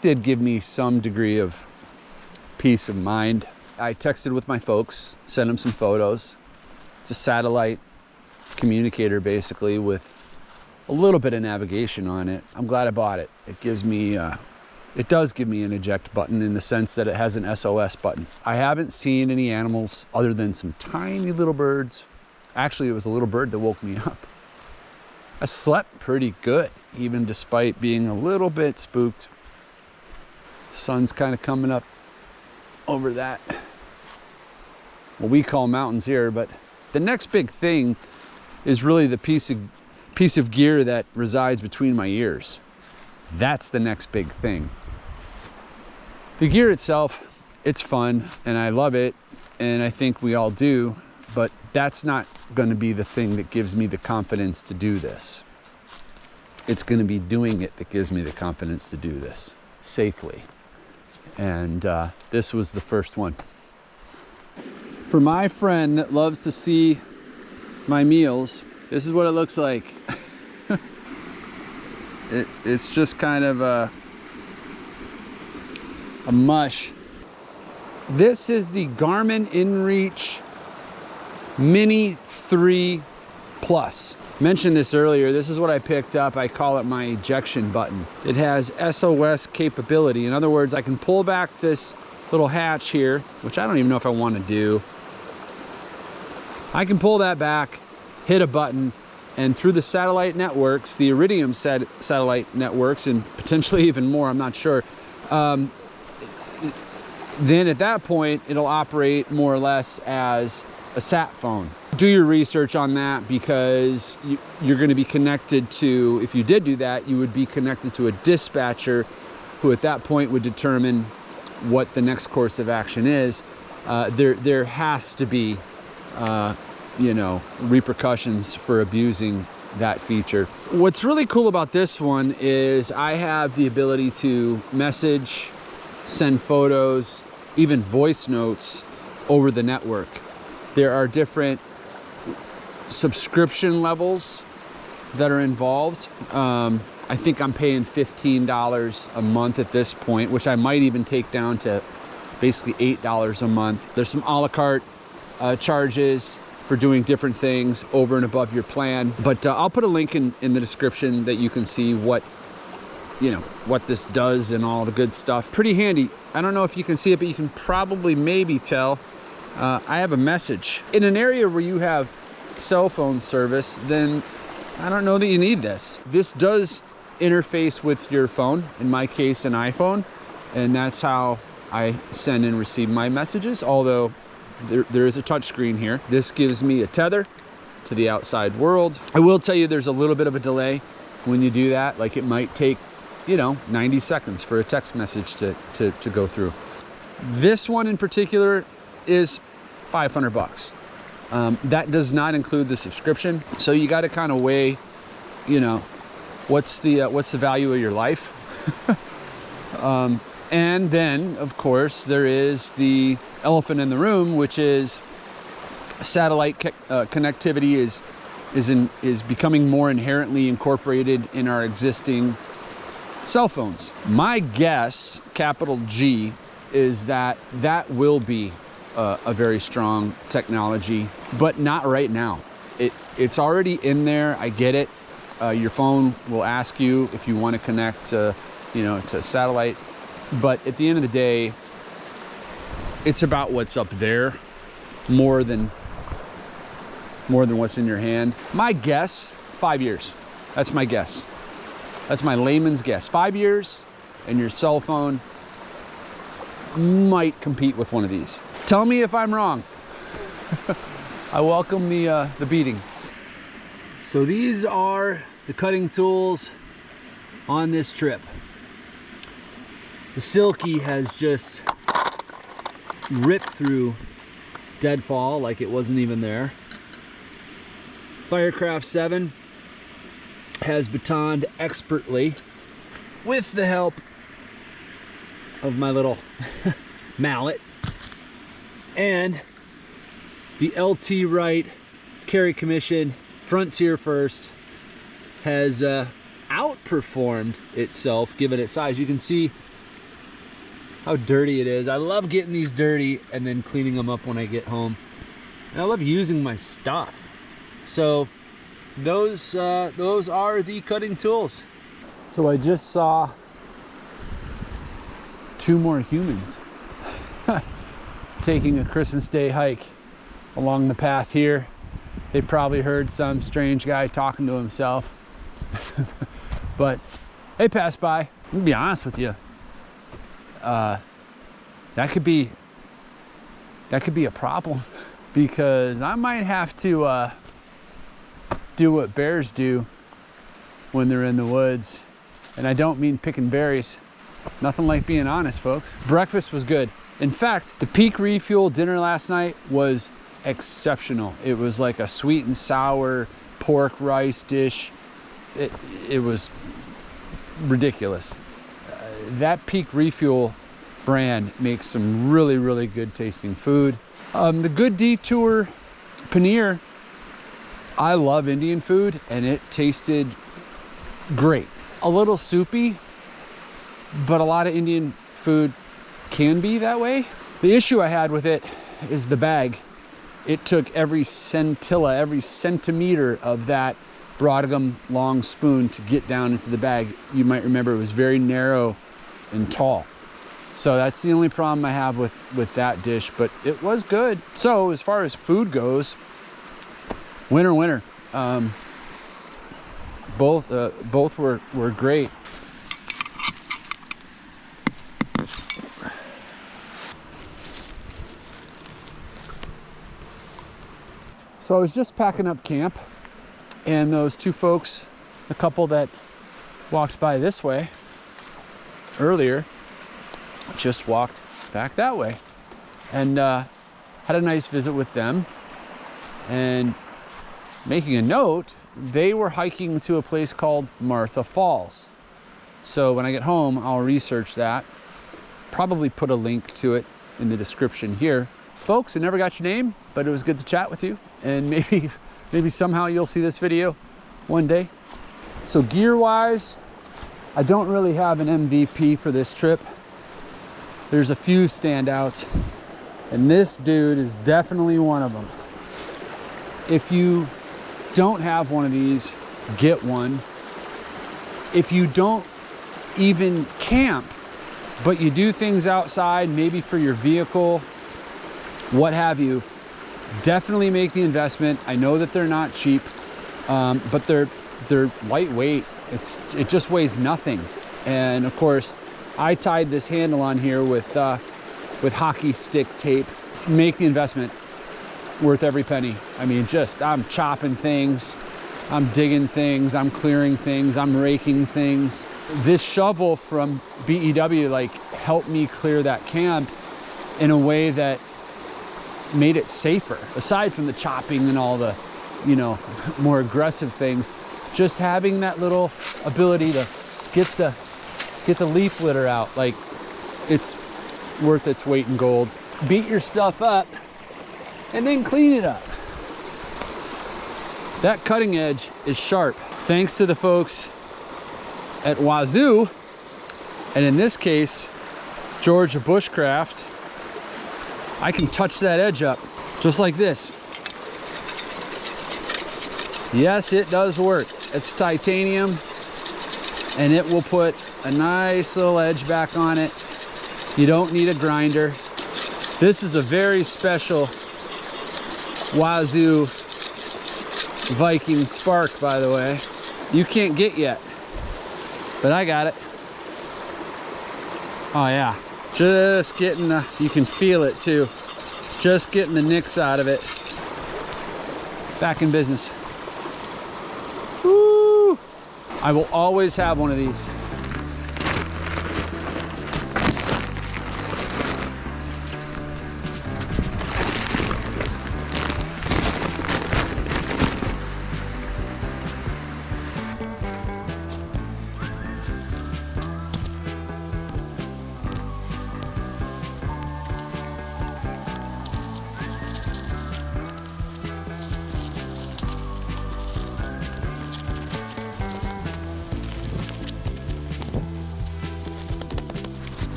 did give me some degree of peace of mind. I texted with my folks, sent them some photos. It's a satellite communicator basically with a little bit of navigation on it. I'm glad I bought it. It gives me, it does give me an eject button in the sense that it has an SOS button. I haven't seen any animals other than some tiny little birds. Actually, it was a little bird that woke me up. I slept pretty good, even despite being a little bit spooked. Sun's kind of coming up over that, what we call mountains here, but the next big thing is really the piece of gear that resides between my ears. That's the next big thing. The gear itself, it's fun and I love it, and I think we all do, but that's not going to be the thing that gives me the confidence to do this. It's going to be doing it that gives me the confidence to do this safely. And this was the first one. For my friend that loves to see my meals, this is what it looks like. It's just kind of a mush. This is the Garmin InReach Mini 3 Plus. Mentioned this earlier. This is what I picked up. I call it my ejection button. It has SOS capability. In other words, I can pull back this little hatch here, which I don't even know if I want to do. I can pull that back, hit a button, and through the satellite networks, the Iridium satellite networks, and potentially even more, I'm not sure, then at that point, it'll operate more or less as a sat phone. Do your research on that, because you're going to be connected to, if you did do that, you would be connected to a dispatcher who at that point would determine what the next course of action is. There has to be, you know, repercussions for abusing that feature. What's really cool about this one is I have the ability to message, send photos, even voice notes over the network. There are different subscription levels that are involved. I think I'm paying $15 a month at this point, which I might even take down to basically $8 a month. There's some a la carte charges for doing different things over and above your plan. But I'll put a link in the description that you can see what, you know, what this does and all the good stuff. Pretty handy. I don't know if you can see it, but you can probably maybe tell. I have a message. In an area where you have cell phone service, then I don't know that you need this. This does interface with your phone, in my case an iPhone, and that's how I send and receive my messages, although there is a touch screen here. This gives me a tether to the outside world. I will tell you there's a little bit of a delay when you do that. Like, it might take, you know, 90 seconds for a text message to go through. This one in particular is $500. That does not include the subscription. So you got to kind of weigh, you know, what's the value of your life? And then, of course, there is the elephant in the room, which is satellite connectivity is becoming more inherently incorporated in our existing cell phones. My guess, capital G, is that will be a very strong technology, but not right now. It's already in there. I get it. Your phone will ask you if you want to connect to satellite. But at the end of the day, it's about what's up there more than what's in your hand. My guess, 5 years. That's my guess. That's my layman's guess. 5 years, and your cell phone might compete with one of these. Tell me if I'm wrong. I welcome the beating. So these are the cutting tools on this trip. The Silky has just ripped through deadfall like it wasn't even there. Firecraft 7 has batoned expertly with the help of my little mallet. And the LT Wright Carry Commission Frontier First has outperformed itself given its size. You can see how dirty it is. I love getting these dirty and then cleaning them up when I get home. And I love using my stuff. So those are the cutting tools. So I just saw 2 more humans taking a Christmas Day hike along the path here. They probably heard some strange guy talking to himself. But they passed by. I'm gonna be honest with you. That could be a problem, because I might have to do what bears do when they're in the woods. And I don't mean picking berries. Nothing like being honest, folks. Breakfast was good. In fact, the Peak Refuel dinner last night was exceptional. It was like a sweet and sour pork rice dish. It was ridiculous. That Peak Refuel brand makes some really, really good tasting food. The Good Detour paneer, I love Indian food, and it tasted great. A little soupy, but a lot of Indian food can be that way. The issue I had with it is the bag. It took every centilla, every centimeter of that Brautigam long spoon to get down into the bag. You might remember it was very narrow and tall. So that's the only problem I have with that dish, but it was good. So as far as food goes, winner. Both were great. So I was just packing up camp, and those 2 folks, the couple that walked by this way earlier, just walked back that way, and had a nice visit with them. And making a note, they were hiking to a place called Martha Falls. So when I get home, I'll research that, probably put a link to it in the description here. Folks, I never got your name, but it was good to chat with you, and maybe somehow you'll see this video one day. So gear wise, I don't really have an MVP for this trip. There's a few standouts, and this dude is definitely one of them. If you don't have one of these, get one. If you don't even camp, but you do things outside, maybe for your vehicle, what have you, definitely make the investment. I know that they're not cheap, but they're lightweight. it just weighs nothing. And of course, I tied this handle on here with hockey stick tape. Make the investment worth every penny. I mean, I'm chopping things, I'm digging things, I'm clearing things, I'm raking things. This shovel from BEW like helped me clear that camp in a way that made it safer. Aside from the chopping and all the, you know, more aggressive things, just having that little ability to get the leaf litter out, like, it's worth its weight in gold. Beat your stuff up and then clean it up. That cutting edge is sharp. Thanks to the folks at Wazoo, and in this case, Georgia Bushcraft, I can touch that edge up just like this. Yes, it does work. It's titanium, and it will put a nice little edge back on it. You don't need a grinder. This is a very special Wazoo Viking spark, by the way. You can't get yet, but I got it. Oh yeah, just getting the, you can feel it too. Just getting the nicks out of it. Back in business. Woo! I will always have one of these.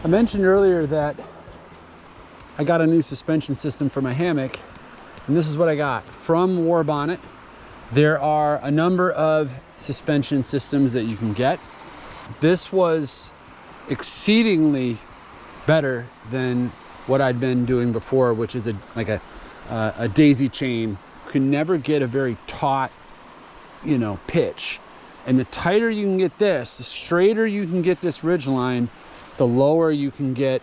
I mentioned earlier that I got a new suspension system for my hammock, and this is what I got from Warbonnet. There are a number of suspension systems that you can get. This was exceedingly better than what I'd been doing before, which is a daisy chain. You can never get a very taut, you know, pitch. And the tighter you can get this, the straighter you can get this ridge line, the lower you can get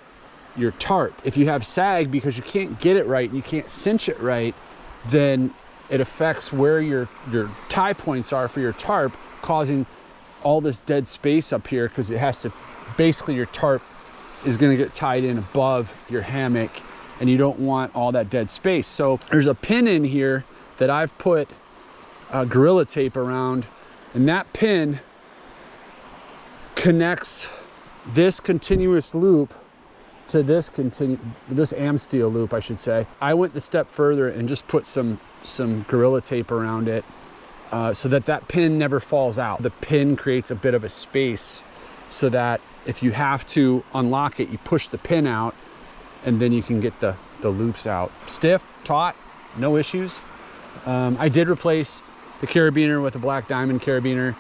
your tarp. If you have sag because you can't get it right and you can't cinch it right, then it affects where your tie points are for your tarp, causing all this dead space up here, because it has to, basically your tarp is gonna get tied in above your hammock, and you don't want all that dead space. So there's a pin in here that I've put Gorilla Tape around, and that pin connects this continuous loop to this Amsteel loop, I should say. I went the step further and just put some Gorilla Tape around it so that pin never falls out. The pin creates a bit of a space so that if you have to unlock it, you push the pin out and then you can get the loops out. Stiff, taut, no issues. I did replace the carabiner with a black diamond carabiner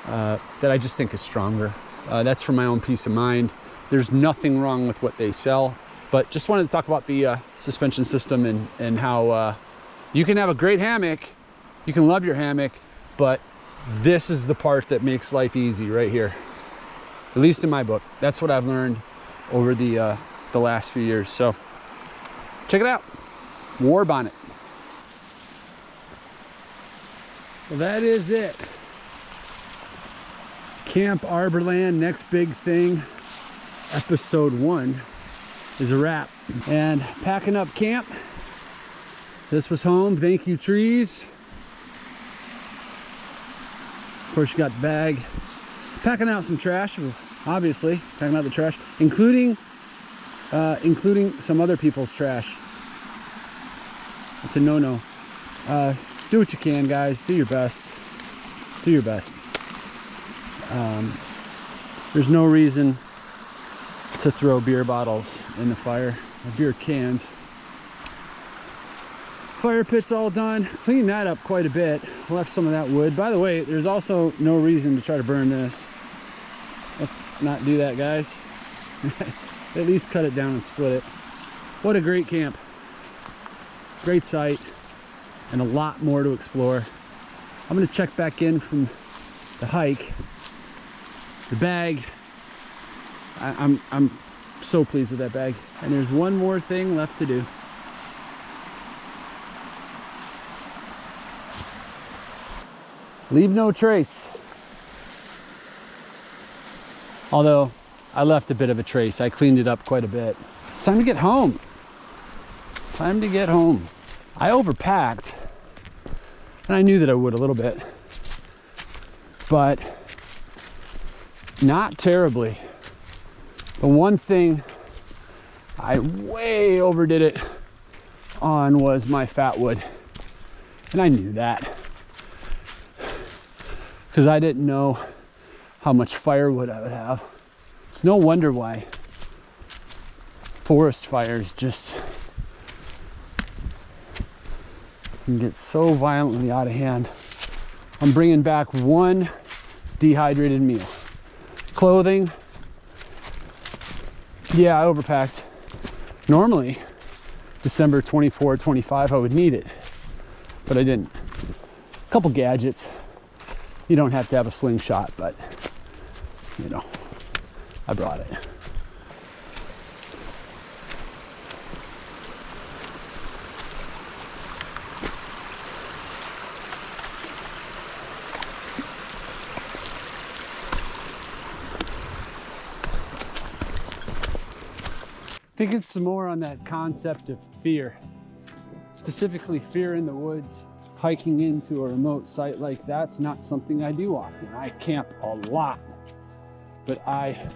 that I just think is stronger. That's for my own peace of mind. There's nothing wrong with what they sell, but just wanted to talk about the suspension system and how you can have a great hammock, you can love your hammock, but this is the part that makes life easy right here. At least in my book. That's what I've learned over the last few years. So check it out, Warbonnet. Well, that is it. Camp Arborland, next big thing, episode 1 is a wrap. And packing up camp. This was home. Thank you, trees. Of course, you got the bag. Packing out some trash, obviously. Packing out the trash, including some other people's trash. It's a no-no. Do what you can, guys. Do your best. Do your best. There's no reason to throw beer bottles in the fire, or beer cans. Fire pit's all done. Clean that up quite a bit. Left some of that wood. By the way, there's also no reason to try to burn this. Let's not do that, guys. At least cut it down and split it. What a great camp. Great site. and a lot more to explore. I'm gonna check back in from the hike. The bag, I'm so pleased with that bag. And there's one more thing left to do. Leave no trace. Although I left a bit of a trace. I cleaned it up quite a bit. It's time to get home. Time to get home. I overpacked, and I knew that I would a little bit, but not terribly. The one thing I way overdid it on was my fat wood, and I knew that because I didn't know how much firewood I would have. It's no wonder why forest fires just can get so violently out of hand. I'm bringing back one dehydrated meal. Clothing, yeah, I overpacked. Normally, December 24, 25, I would need it, but I didn't. A couple gadgets. You don't have to have a slingshot, but you know, I brought it. Thinking some more on that concept of fear, specifically fear in the woods. Hiking into a remote site like that's not something I do often. I camp a lot, but I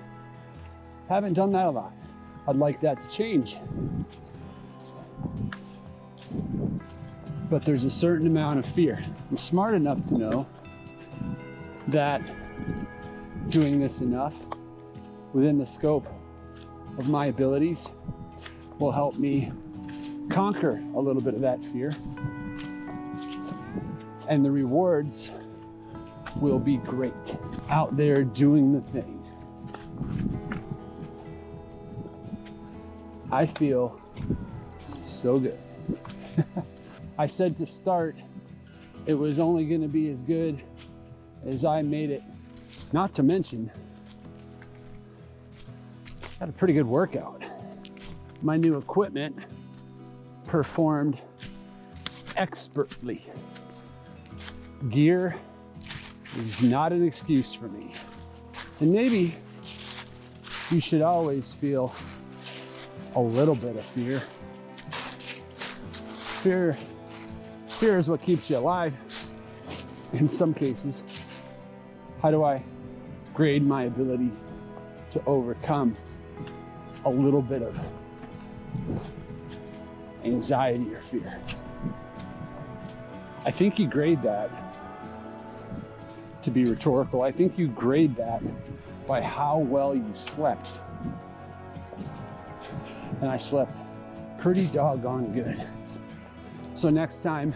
haven't done that a lot. I'd like that to change. But there's a certain amount of fear. I'm smart enough to know that doing this enough within the scope of my abilities will help me conquer a little bit of that fear. And the rewards will be great. Out there doing the thing. I feel so good. I said to start, it was only gonna be as good as I made it. Not to mention, had a pretty good workout. My new equipment performed expertly. Gear is not an excuse for me. And maybe you should always feel a little bit of fear. Fear is what keeps you alive in some cases. How do I grade my ability to overcome a little bit of anxiety or fear? I think you grade that, to be rhetorical, I think you grade that by how well you slept. And I slept pretty doggone good. So next time,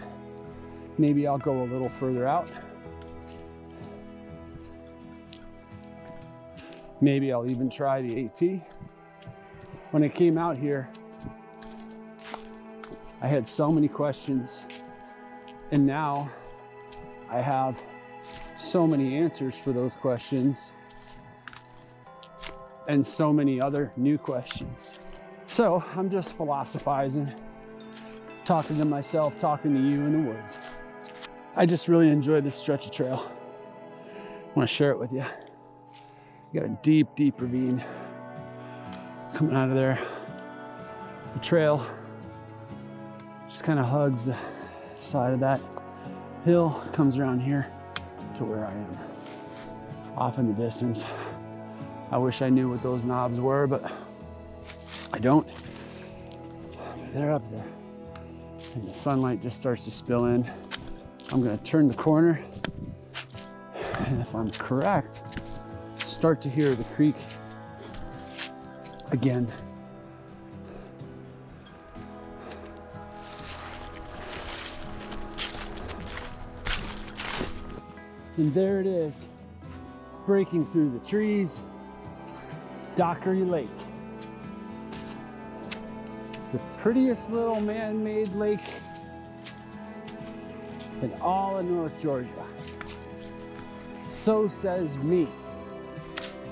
maybe I'll go a little further out. Maybe I'll even try the AT. When I came out here, I had so many questions, and now I have so many answers for those questions and so many other new questions. So I'm just philosophizing, talking to myself, talking to you in the woods. I just really enjoyed this stretch of trail. I want to share it with you. You got a deep, deep ravine coming out of there. The trail just kind of hugs the side of that hill, comes around here to where I am, off in the distance. I wish I knew what those knobs were, but I don't. They're up there. And the sunlight just starts to spill in. I'm gonna turn the corner, and if I'm correct, start to hear the creek again. And there it is, breaking through the trees, Dockery Lake. The prettiest little man-made lake in all of North Georgia. So says me.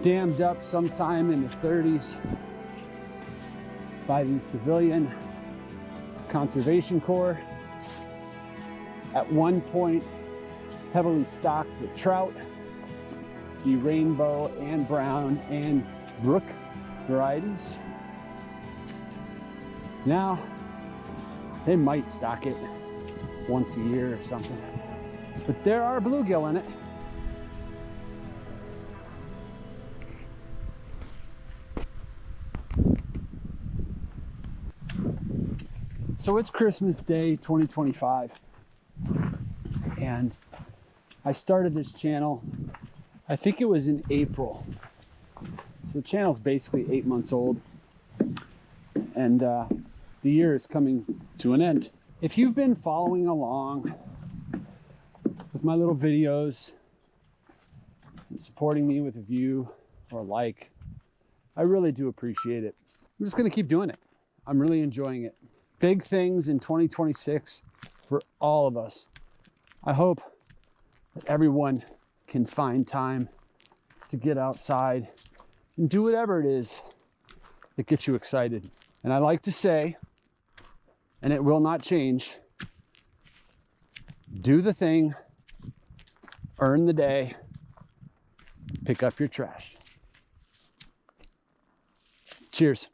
Dammed up sometime in the 30s by the Civilian Conservation Corps. At one point, heavily stocked with trout, the rainbow and brown and brook varieties. Now, they might stock it once a year or something. But there are bluegill in it. So it's Christmas Day 2025, and I started this channel, I think it was in April. So the channel's basically 8 months old, and the year is coming to an end. If you've been following along with my little videos and supporting me with a view or a like, I really do appreciate it. I'm just gonna keep doing it. I'm really enjoying it. Big things in 2026 for all of us. I hope that everyone can find time to get outside and do whatever it is that gets you excited. And I like to say, and it will not change, do the thing, earn the day, pick up your trash. Cheers.